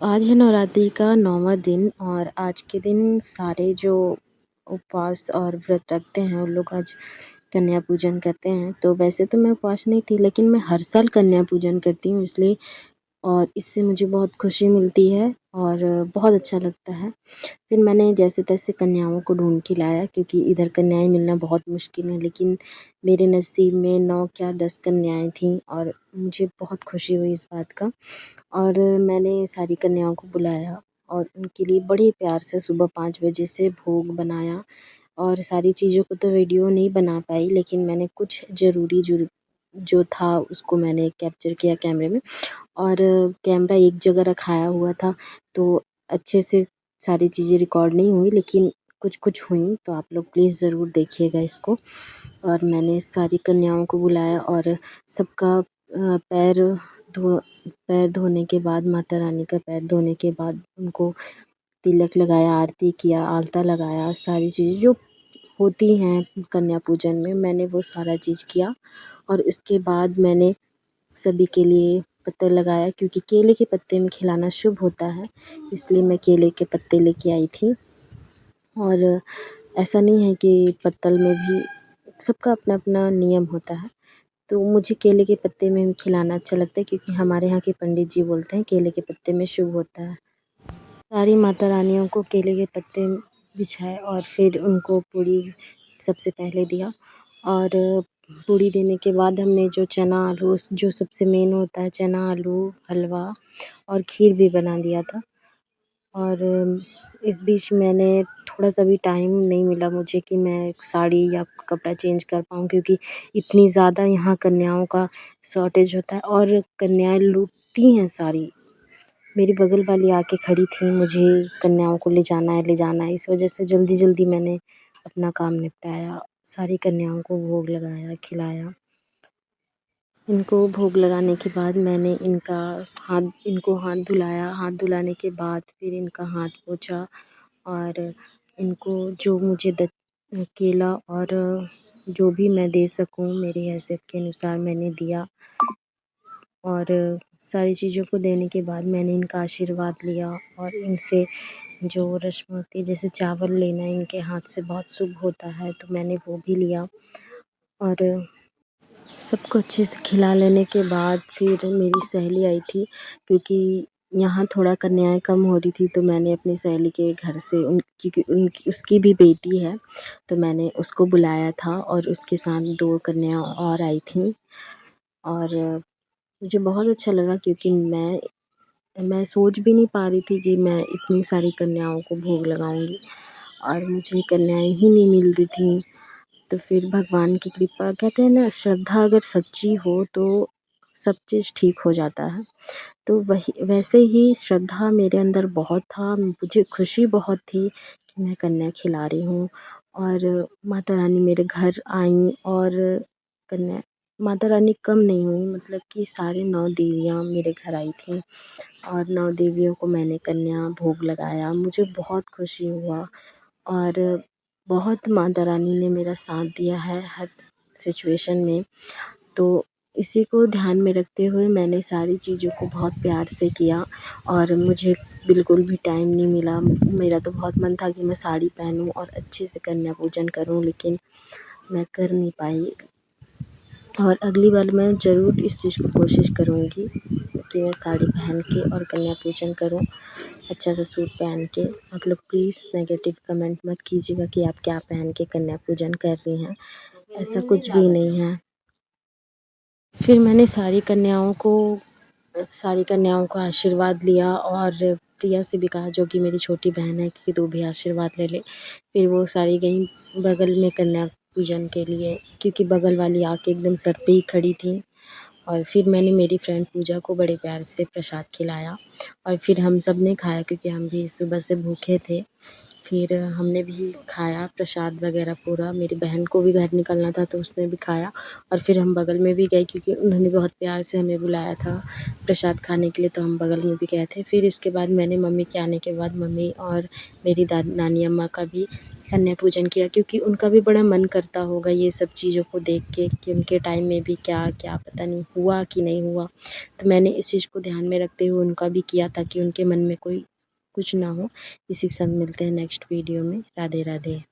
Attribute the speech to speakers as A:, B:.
A: आज है नवरात्रि का 9वाँ दिन और आज के दिन सारे जो उपवास और व्रत रखते हैं, उन लोग आज कन्या पूजन करते हैं। तो वैसे तो मैं उपवास नहीं थी, लेकिन मैं हर साल कन्या पूजन करती हूँ, इसलिए और इससे मुझे बहुत खुशी मिलती है और बहुत अच्छा लगता है। फिर मैंने जैसे-तैसे कन्याओं को ढूँढ के लाया, क्योंकि इधर कन्याएँ मिलना बहुत मुश्किल है, लेकिन मेरे नसीब में 9 क्या 10 कन्याएँ थीं और मुझे बहुत खुशी हुई इस बात का। और मैंने सारी कन्याओं को बुलाया और उनके लिए बड़े प्यार से सुबह 5 बजे से भोग बनाया और सारी चीज़ों को तो वीडियो नहीं बना पाई, लेकिन मैंने कुछ ज़रूरी जो था उसको मैंने कैप्चर किया कैमरे में। और कैमरा एक जगह रखाया हुआ था, तो अच्छे से सारी चीज़ें रिकॉर्ड नहीं हुई, लेकिन कुछ-कुछ हुईं, तो आप लोग प्लीज़ ज़रूर देखिएगा इसको। और मैंने सारी कन्याओं को बुलाया और सबका धो पैर धोने के बाद, माता रानी का पैर धोने के बाद उनको तिलक लगाया, आरती किया, आलता लगाया, सारी चीज़ें जो होती हैं कन्या पूजन में, मैंने वो सारा चीज़ किया। और इसके बाद मैंने सभी के लिए पत्ते लगाया, क्योंकि केले के पत्ते में खिलाना शुभ होता है, इसलिए मैं केले के पत्ते लेके आई थी। और ऐसा नहीं है कि पत्तल में भी सबका अपना-अपना नियम होता है, तो मुझे केले के पत्ते में खिलाना अच्छा लगता है, क्योंकि हमारे यहाँ के पंडित जी बोलते हैं केले के पत्ते में शुभ होता है। सारी माता रानियों को केले के पत्ते बिछाए और फिर उनको पूड़ी सबसे पहले दिया। और पूड़ी देने के बाद हमने जो चना आलू, जो सबसे मेन होता है, चना आलू हलवा और खीर भी बना दिया था। और इस बीच मैंने थोड़ा-सा भी टाइम नहीं मिला मुझे कि मैं साड़ी या कपड़ा चेंज कर पाऊँ, क्योंकि इतनी ज़्यादा यहाँ कन्याओं का शॉर्टेज होता है और कन्याएँ लूटती हैं सारी। मेरी बगल वाली आके खड़ी थी, मुझे कन्याओं को ले जाना है, इस वजह से जल्दी-जल्दी मैंने अपना काम निपटाया। सारी कन्याओं को भोग लगाया, खिलाया। इनको भोग लगाने के बाद मैंने इनको हाथ धुलाया, हाथ धुलाने के बाद फिर इनका हाथ पोंछा और इनको जो मुझे केला और जो भी मैं दे सकूँ मेरी हैसियत के अनुसार मैंने दिया। और सारी चीज़ों को देने के बाद मैंने इनका आशीर्वाद लिया और इनसे जो रस्म होती है, जैसे चावल लेना इनके हाथ से बहुत शुभ होता है, तो मैंने वो भी लिया। और सबको अच्छे से खिला लेने के बाद फिर मेरी सहेली आई थी, क्योंकि यहाँ थोड़ा कन्याएँ कम हो रही थी, तो मैंने अपनी सहेली के घर से क्योंकि उसकी भी बेटी है, तो मैंने उसको बुलाया था और उसके साथ 2 कन्या और आई थीं। और मुझे बहुत अच्छा लगा, क्योंकि मैं सोच भी नहीं पा रही थी कि मैं इतनी सारी कन्याओं को भोग लगाऊंगी और मुझे कन्याएं ही नहीं मिल रही थी। तो फिर भगवान की कृपा, कहते हैं ना, श्रद्धा अगर सच्ची हो तो सब चीज़ ठीक हो जाता है। तो वही वैसे ही श्रद्धा मेरे अंदर बहुत था, मुझे खुशी बहुत थी कि मैं कन्या खिला रही हूँ। और माता रानी मेरे घर आईं और कन्या माता रानी कम नहीं हुई, मतलब कि सारे 9 देवियाँ मेरे घर आई थीं और 9 देवियों को मैंने कन्या भोग लगाया। मुझे बहुत खुशी हुआ और बहुत माता रानी ने मेरा साथ दिया है हर सिचुएशन में। तो इसी को ध्यान में रखते हुए मैंने सारी चीज़ों को बहुत प्यार से किया और मुझे बिल्कुल भी टाइम नहीं मिला। मेरा तो बहुत मन था कि मैं साड़ी पहनूं और अच्छे से कन्या पूजन करूं, लेकिन मैं कर नहीं पाई। और अगली बार मैं ज़रूर इस चीज़ को कोशिश करूँगी कि मैं साड़ी पहन के और कन्या पूजन करूँ, अच्छा सा सूट पहन के। आप लोग प्लीज़ नेगेटिव कमेंट मत कीजिएगा कि आप क्या पहन के कन्या पूजन कर रही हैं, ऐसा कुछ भी नहीं है। फिर मैंने सारी कन्याओं का आशीर्वाद लिया और प्रिया से भी कहा, जो कि मेरी छोटी बहन है, कि तू भी आशीर्वाद ले ले। फिर वो सारी गईं बगल में कन्या पूजन के लिए, क्योंकि बगल वाली आके एकदम सर पे ही खड़ी थी। और फिर मैंने मेरी फ्रेंड पूजा को बड़े प्यार से प्रसाद खिलाया और फिर हम सब ने खाया, क्योंकि हम भी सुबह से भूखे थे। फिर हमने भी खाया प्रसाद वगैरह पूरा। मेरी बहन को भी घर निकलना था, तो उसने भी खाया। और फिर हम बगल में भी गए, क्योंकि उन्होंने बहुत प्यार से हमें बुलाया था प्रसाद खाने के लिए, तो हम बगल में भी गए थे। फिर इसके बाद मैंने मम्मी के आने के बाद मम्मी और मेरी नानी अम्मा का भी कन्या पूजन किया, क्योंकि उनका भी बड़ा मन करता होगा ये सब चीज़ों को देख के कि उनके टाइम में भी क्या क्या पता नहीं हुआ कि नहीं हुआ। तो मैंने इस चीज़ को ध्यान में रखते हुए उनका भी किया, ताकि उनके मन में कोई कुछ ना हो। इसी के साथ मिलते हैं नेक्स्ट वीडियो में। राधे राधे।